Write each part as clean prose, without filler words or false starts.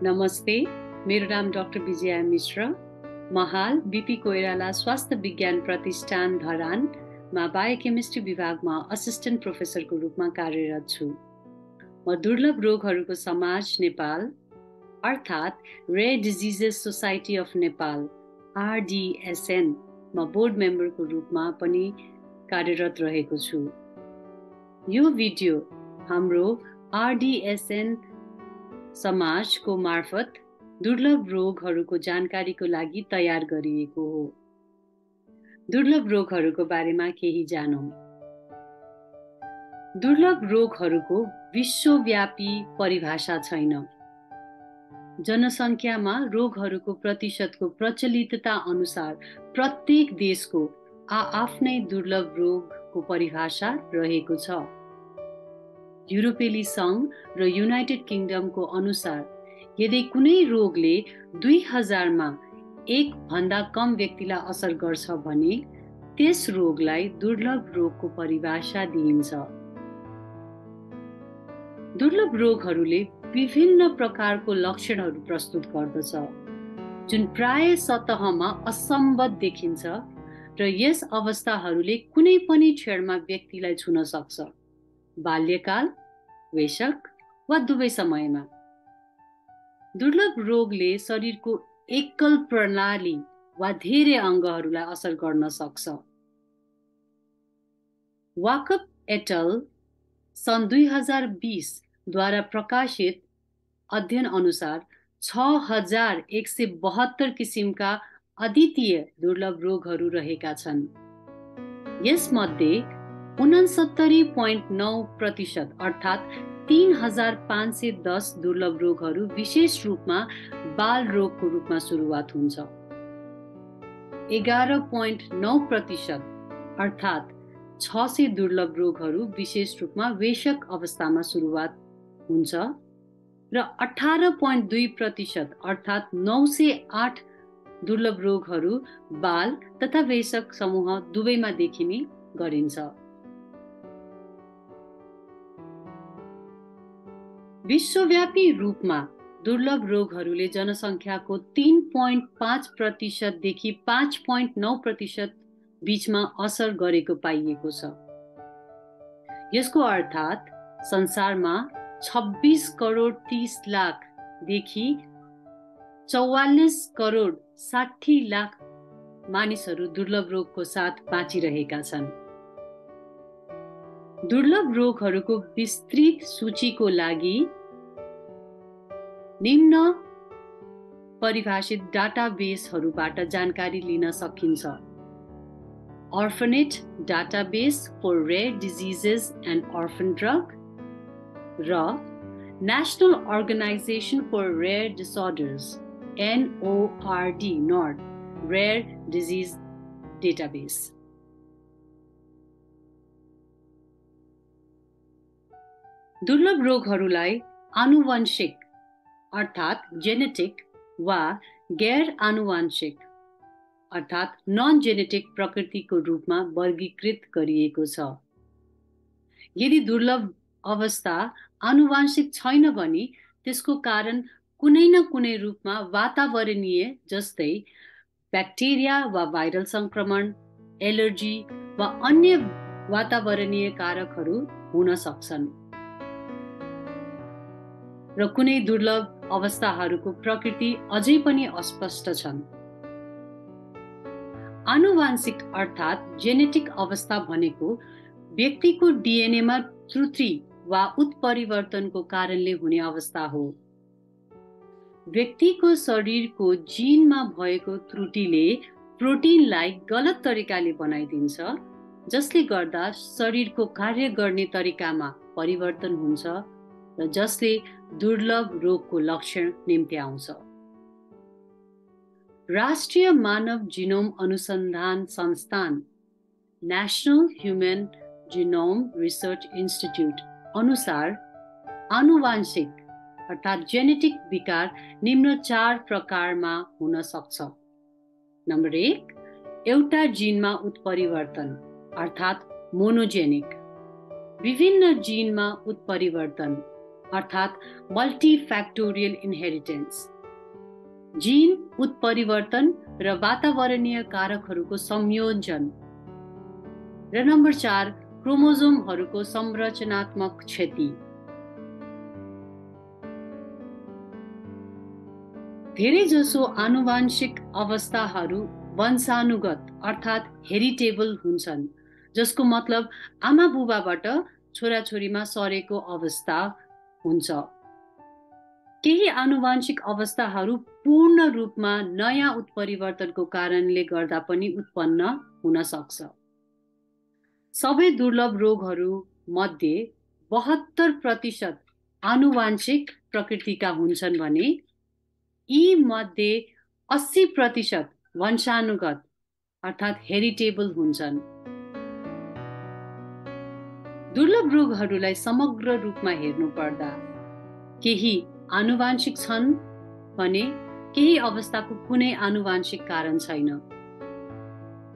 नमस्ते, मेरो नाम डाक्टर विजया मिश्र। म हाल बीपी कोइराला स्वास्थ्य विज्ञान प्रतिष्ठान धरानमा बायोकेमिस्ट्री विभागमा असिस्टेन्ट प्रोफेसरको रूपमा कार्यरत छु। म दुर्लभ रोगहरूको समाज नेपाल अर्थात् rare diseases society of Nepal RDSN मा बोर्ड मेम्बरको रूपमा पनि कार्यरत रहेको छु। यो भिडियो हाम्रो RDSN समाजको मार्फत दुर्लभ रोगहरूको जानकारीको लागि तयार गरिएको हो। दुर्लभ रोगहरूको बारेमा केही जानौं। दुर्लभ रोगहरूको विश्वव्यापी परिभाषा छैन। जनसङ्ख्यामा रोगहरूको प्रतिशतको प्रचलितता अनुसार प्रत्येक देशको आफ्नै दुर्लभ रोगको परिभाषा रहेको छ। युरोपेली सङ्घ र युनाइटेड किङडमको अनुसार यदि कुनै रोगले 2000 मा एक भन्दा कम व्यक्तिलाई असर गर्छ भने त्यस रोगलाई दुर्लभ रोगको परिभाषा दिइन्छ। दुर्लभ रोगहरूले विभिन्न प्रकारको लक्षणहरू प्रस्तुत गर्दछ, जुन प्राय सतहमा असम्बद्ध देखिन्छ र यस अवस्थाहरूले कुनै पनि क्षणमा व्यक्तिलाई छुन सक्छ, बाल्यकाल, वयस्क वा दुवै समयमा। दुर्लभ रोगले शरीरको एकल प्रणाली वा धेरै अङ्गहरूलाई असर गर्न सक्छ। वाकअप एटल सन् 2020 द्वारा प्रकाशित अध्ययन अनुसार 6172 किसिमका अद्वितीय दुर्लभ रोगहरू रहेका छन्। यसमध्ये 69.9% अर्थात् 3510 दुर्लभ रोगहरू विशेष रूपमा बाल रोगको रूपमा सुरुवात हुन्छ। 11.9% अर्थात् 600 दुर्लभ रोगहरू विशेष रूपमा वयस्क अवस्थामा सुरुवात हुन्छ र 18.2% अर्थात् 908 दुर्लभ रोगहरू बाल तथा वयस्क समूह दुवैमा देखिने गरिन्छ। विश्वव्यापी रूपमा दुर्लभ रोगहरूले जनसङ्ख्याको 3.5% देखि 5.9% बीचमा असर गरेको पाइएको छ। यसको अर्थात् संसारमा 26 करोड 30 लाख देखि 44 करोड 60 लाख मानिसहरू दुर्लभ रोगको साथ बाँचिरहेका छन्। दुर्लभ रोगहरूको विस्तृत सूचीको लागि निम्न परिभाषित डाटाबेसहरूबाट जानकारी लिन सकिन्छ। Orphanet Database for Rare Diseases and Orphan Drug र National Organization for Rare Disorders NORD Rare Disease Database। दुर्लभ रोगहरूलाई आनुवंशिक अर्थात् जेनेटिक वा गैर आनुवंशिक अर्थात् नन जेनेटिक प्रकृतिको रूपमा वर्गीकृत गरिएको छ। यदि दुर्लभ अवस्था आनुवंशिक छैन भने त्यसको कारण कुनै न कुनै रूपमा वातावरणीय जस्तै ब्याक्टेरिया वा भाइरल संक्रमण, एलर्जी वा अन्य वातावरणीय कारकहरू हुन सक्छन् र कुनै दुर्लभ अवस्थाहरूको प्रकृति अझै पनि अस्पष्ट छन्। आनुवंशिक अर्थात् जेनेटिक अवस्था भनेको व्यक्तिको DNA मा त्रुटि वा उत्परिवर्तनको कारणले हुने अवस्था हो। व्यक्तिको शरीरको जिनमा भएको त्रुटिले प्रोटिनलाई गलत तरिकाले बनाइदिन्छ, जसले गर्दा शरीरको कार्य गर्ने तरिकामा परिवर्तन हुन्छ र जसले दुर्लभ रोगको लक्षण निम्ति आउँछ। राष्ट्रिय मानव जिनोम अनुसन्धान संस्थान national human genome research institute अनुसार आनुवंशिक अर्थात् जेनेटिक विकार निम्न 4 प्रकारमा हुन सक्छ। नम्बर 1, एउटा जिनमा उत्परिवर्तन अर्थात् मोनोजेनिक। विभिन्न जिनमा उत्परिवर्तन अर्थात् मल्टिफ्याक्टोरियल इनहेरिटेन्स। जीन, उत्परिवर्तन र वातावरणीय कारकहरूको संयोजन। र नम्बर 4, क्रोमोजोमहरूको संरचनात्मक क्षति। धेरैजसो आनुवांशिक अवस्थाहरू वंशानुगत अर्थात् हेरिटेबल हुन्छन्, जसको मतलब आमा बुबाबाट छोराछोरीमा सरेको अवस्था हुन्छ। केही आनुवांशिक अवस्थाहरू पूर्ण रूपमा नयाँ उत्परिवर्तनको कारणले गर्दा पनि उत्पन्न हुन सक्छ। सबै दुर्लभ रोगहरू मध्ये 72% आनुवांशिक प्रकृतिका हुन्छन् भने यी मध्ये 80% वंशानुगत अर्थात् हेरिटेबल हुन्छन्। दुर्लभ रोगहरूलाई समग्र रूपमा हेर्नु पर्दा केही आनुवांशिक छन् भने केही अवस्थाको कुनै आनुवांशिक कारण छैन।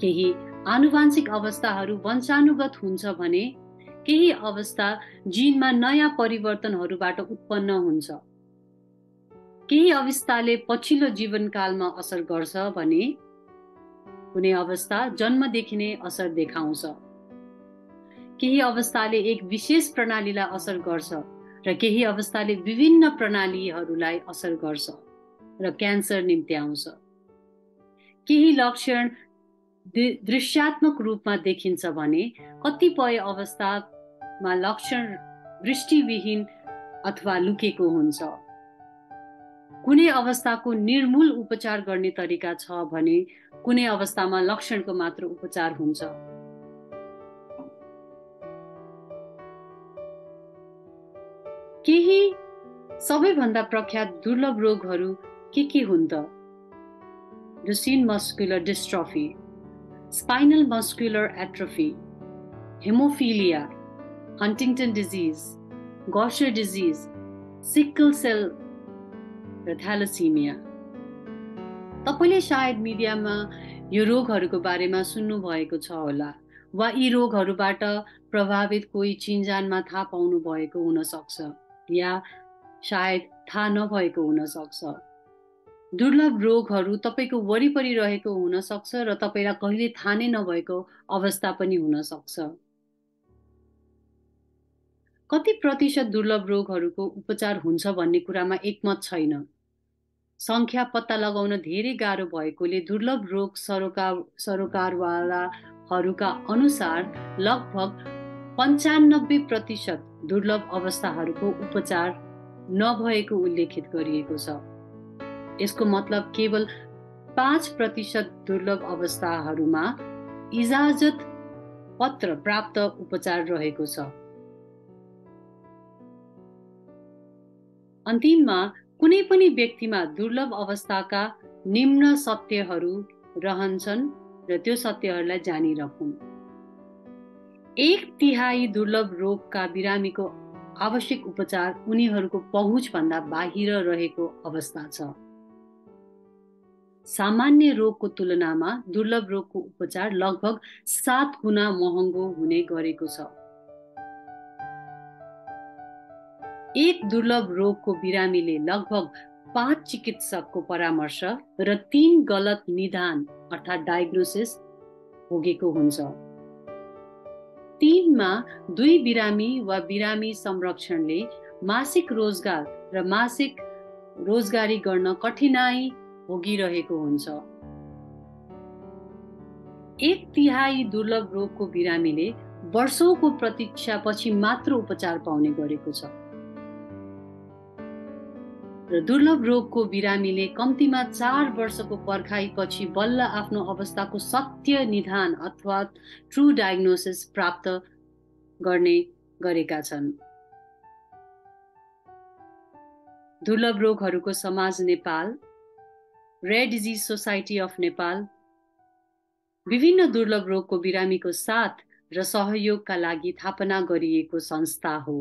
केही आनुवांशिक अवस्थाहरू वंशानुगत हुन्छ भने केही अवस्था जीनमा नयाँ परिवर्तनहरूबाट उत्पन्न हुन्छ। केही अवस्थाले पछिल्लो जीवनकालमा असर गर्छ भने कुनै अवस्था जन्मदेखि नै असर देखाउँछ। केही अवस्थाले एक विशेष प्रणालीलाई असर गर्छ र केही अवस्थाले विभिन्न प्रणालीहरूलाई असर गर्छ र क्यान्सर निम्त्याउँछ। केही लक्षण दृश्यात्मक रूपमा देखिन्छ भने कतिपय अवस्थामा लक्षण दृष्टिविहीन अथवा लुकेको हुन्छ। कुनै अवस्थाको निर्मूल उपचार गर्ने तरिका छ भने कुनै अवस्थामा लक्षणको मात्र उपचार हुन्छ। केही सबैभन्दा प्रख्यात दुर्लभ रोगहरू के हुन् त? Duchenne muscular dystrophy, spinal muscular atrophy, haemophilia, Huntington disease, Gaucher disease, sickle cell र थ्यालेसिमिया। तपाईले सायद मिडियामा यो रोगहरूको बारेमा सुन्नु भएको छ होला, वा यी रोगहरूबाट प्रभावित कोही चिनजानमा थाहा पाउनु भएको हुन सक्छ, या सायद थाहा नभएको हुन सक्छ। दुर्लभ रोगहरू तपाईको वरिपरि रहेको हुन सक्छ र तपाईलाई कहिले थाहा नै नभएको अवस्था पनि हुन सक्छ। कति प्रतिशत दुर्लभ रोगहरूको उपचार हुन्छ भन्ने कुरामा एकमत छैन। संख्या पत्ता लगाउन धेरै गाह्रो भएकोले दुर्लभ रोग सरोकारवालाहरूका अनुसार लगभग 95% दुर्लभ अवस्थाहरूको उपचार नभएको उल्लेखित गरिएको छ। यसको मतलब केवल 5% दुर्लभ अवस्थाहरूमा इजाजत पत्र प्राप्त उपचार रहेको छ। अन्तिममा कुनै पनि व्यक्तिमा दुर्लभ अवस्थाका निम्न सत्यहरू रहन्छन् र त्यो सत्यहरूलाई जानिरखौँ। 1/3 दुर्लभ रोगका बिरामीको आवश्यक उपचार उनीहरूको पहुँचभन्दा बाहिर रहेको अवस्था छ। सामान्य रोगको तुलनामा दुर्लभ रोगको उपचार लगभग 7 गुणा महँगो हुने गरेको छ। एक दुर्लभ रोगको बिरामीले लगभग 5 चिकित्सकको परामर्श र 3 गलत निदान अर्थात् डायग्नोसिस भोगेको हुन्छ। 3मा 2 बिरामी वा बिरामी संरक्षणले मासिक रोजगार र मासिक रोजगारी गर्न कठिनाई भोगिरहेको हुन्छ। 1/3 दुर्लभ रोगको बिरामीले वर्षौंको प्रतीक्षापछि मात्र उपचार पाउने गरेको छ र दुर्लभ रोगको बिरामीले कम्तीमा 4 वर्षको पर्खाइपछि बल्ल आफ्नो अवस्थाको सत्य निदान अथवा ट्रू डायग्नोसिस प्राप्त गर्ने गरेका छन्। दुर्लभ रोगहरूको समाज Nepal, rare disease society of Nepal विभिन्न दुर्लभ रोगको बिरामीको साथ र सहयोगका लागि स्थापना गरिएको संस्था हो।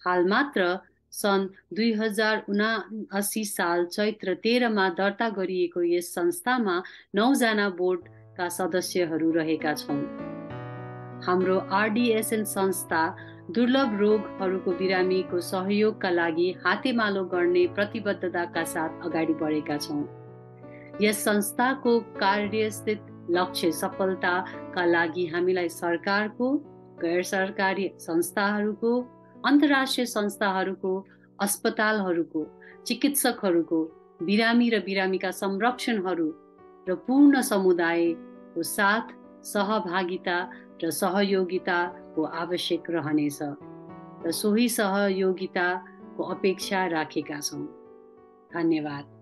हाल मात्र सन् 2079 साल चैत्र 13मा दर्ता गरिएको यस संस्थामा 9 जना बोर्डका सदस्यहरू रहेका छौँ। हाम्रो RDSN संस्था दुर्लभ रोगहरूको बिरामीको सहयोगका लागि हातेमालो गर्ने प्रतिबद्धताका साथ अगाडि बढेका छौँ। यस संस्थाको कार्यस्थित लक्ष्य सफलताका लागि हामीलाई सरकारको, गैर सरकारी संस्थाहरूको, अन्तर्राष्ट्रिय संस्थाहरूको, अस्पतालहरूको, चिकित्सकहरूको, बिरामी र बिरामीका संरक्षणहरू र पूर्ण समुदायको साथ सहभागिता र सहयोगिताको आवश्यक रहनेछ र सोही सहयोगिताको अपेक्षा राखेका छौँ। धन्यवाद।